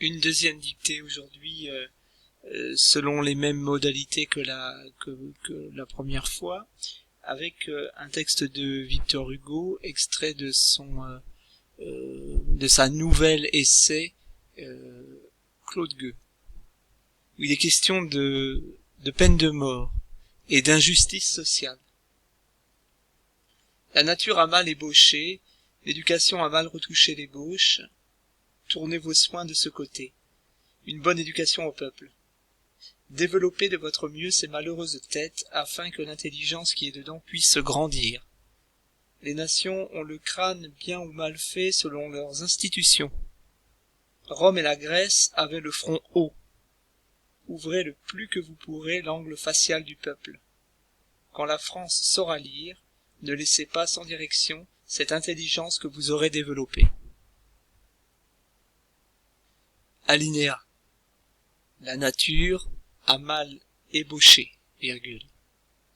une deuxième dictée aujourd'hui selon les mêmes modalités que la première fois, avec un texte de Victor Hugo, extrait de sa nouvelle essai Claude Gueux, où il est question de peine de mort et d'injustice sociale. La nature a mal ébauché, l'éducation a mal retouché l'ébauche. Tournez vos soins de ce côté. Une bonne éducation au peuple. Développez de votre mieux ces malheureuses têtes, afin que l'intelligence qui est dedans puisse grandir. Les nations ont le crâne bien ou mal fait selon leurs institutions. Rome et la Grèce avaient le front haut. Ouvrez le plus que vous pourrez l'angle facial du peuple. Quand la France saura lire, ne laissez pas sans direction cette intelligence que vous aurez développée. Alinéa. La nature a mal ébauché, virgule.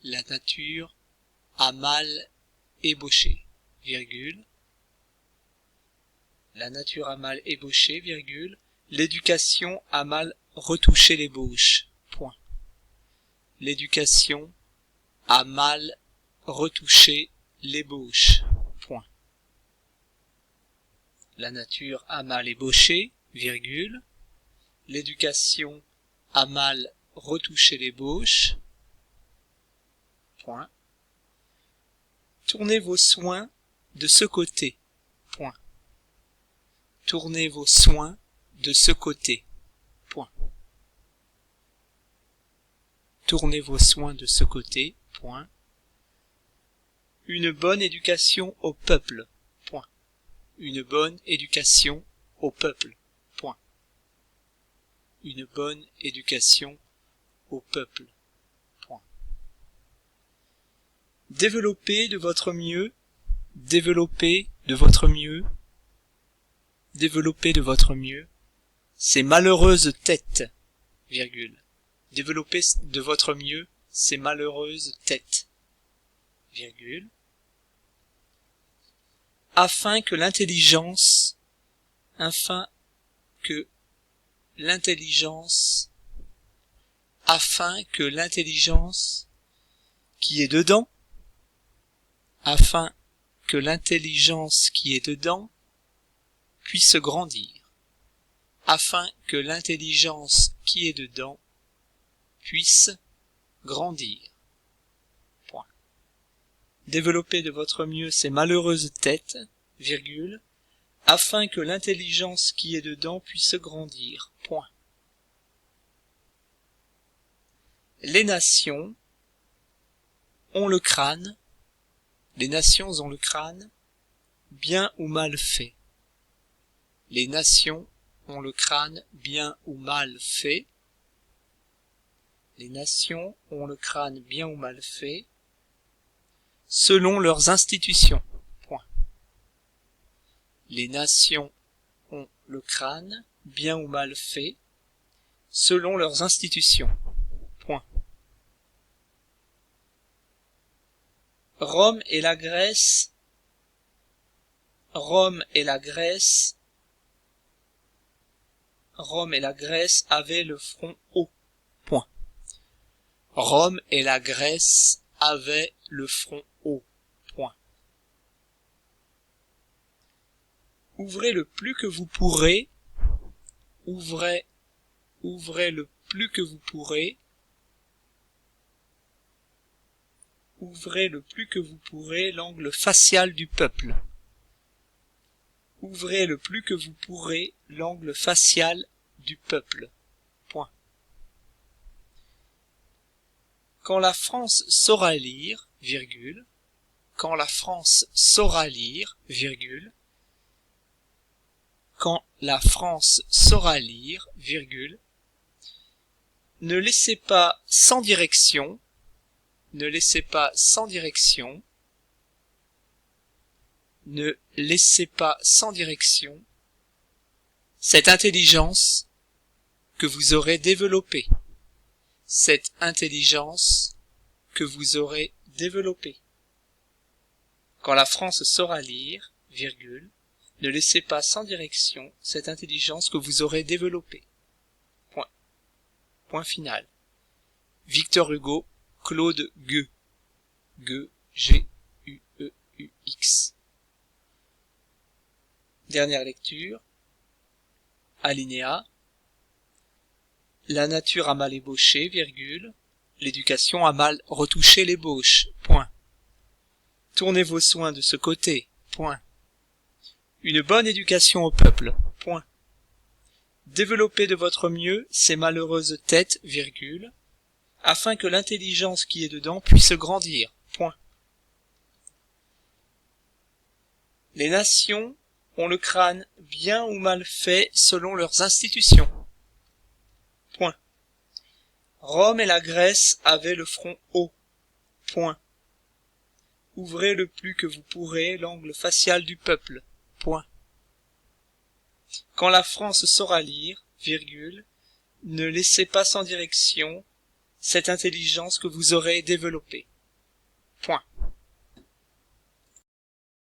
La nature a mal ébauché, virgule. La nature a mal ébauché, virgule. L'éducation a mal retouché l'ébauche, point. L'éducation a mal retouché l'ébauche, point. La nature a mal ébauché, virgule. L'éducation a mal retouché l'ébauche, point. Tournez vos soins de ce côté, point. Tournez vos soins de ce côté, point. Tournez vos soins de ce côté, point. Une bonne éducation au peuple, point. Une bonne éducation au peuple, point. Une bonne éducation au peuple, point. Développez de votre mieux, développez de votre mieux, développez de votre mieux ces malheureuses têtes, virgule. Développez de votre mieux ces malheureuses têtes, virgule. Afin que l'intelligence qui est dedans, afin que l'intelligence qui est dedans puisse grandir, afin que l'intelligence qui est dedans puisse grandir. Point. Développez de votre mieux ces malheureuses têtes, virgule, afin que l'intelligence qui est dedans puisse grandir. Point. Les nations ont le crâne, les nations ont le crâne, bien ou mal fait. Les nations ont le crâne bien ou mal fait. Les nations ont le crâne bien ou mal fait, selon leurs institutions. Point. Les nations ont le crâne bien ou mal fait, selon leurs institutions. Point. Rome et la Grèce avaient le front haut. Point. Rome et la Grèce avaient le front haut. Point. Ouvrez le plus que vous pourrez, ouvrez le plus que vous pourrez, ouvrez le plus que vous pourrez l'angle facial du peuple. Ouvrez le plus que vous pourrez l'angle facial du peuple. Point. Quand la France saura lire, virgule, quand la France saura lire, virgule, quand la France saura lire, virgule, ne laissez pas sans direction, ne laissez pas sans direction, ne laissez pas sans direction cette intelligence que vous aurez développée, cette intelligence que vous aurez développée. Quand la France saura lire, virgule, Ne laissez pas sans direction cette intelligence que vous aurez développée. Point. Point final. Victor Hugo, Claude Gueux. Gueux, G-U-E-U-X. Dernière lecture. Alinéa. La nature a mal ébauché, virgule. L'éducation a mal retouché l'ébauche. Point. Tournez vos soins de ce côté. Point. Une bonne éducation au peuple. Point. Développez de votre mieux ces malheureuses têtes, virgule, afin que l'intelligence qui est dedans puisse grandir. Point. Les nations ont le crâne bien ou mal fait selon leurs institutions. Point. Rome et la Grèce avaient le front haut. Point. Ouvrez le plus que vous pourrez l'angle facial du peuple. Point. Quand la France saura lire, virgule, ne laissez pas sans direction cette intelligence que vous aurez développée. Point.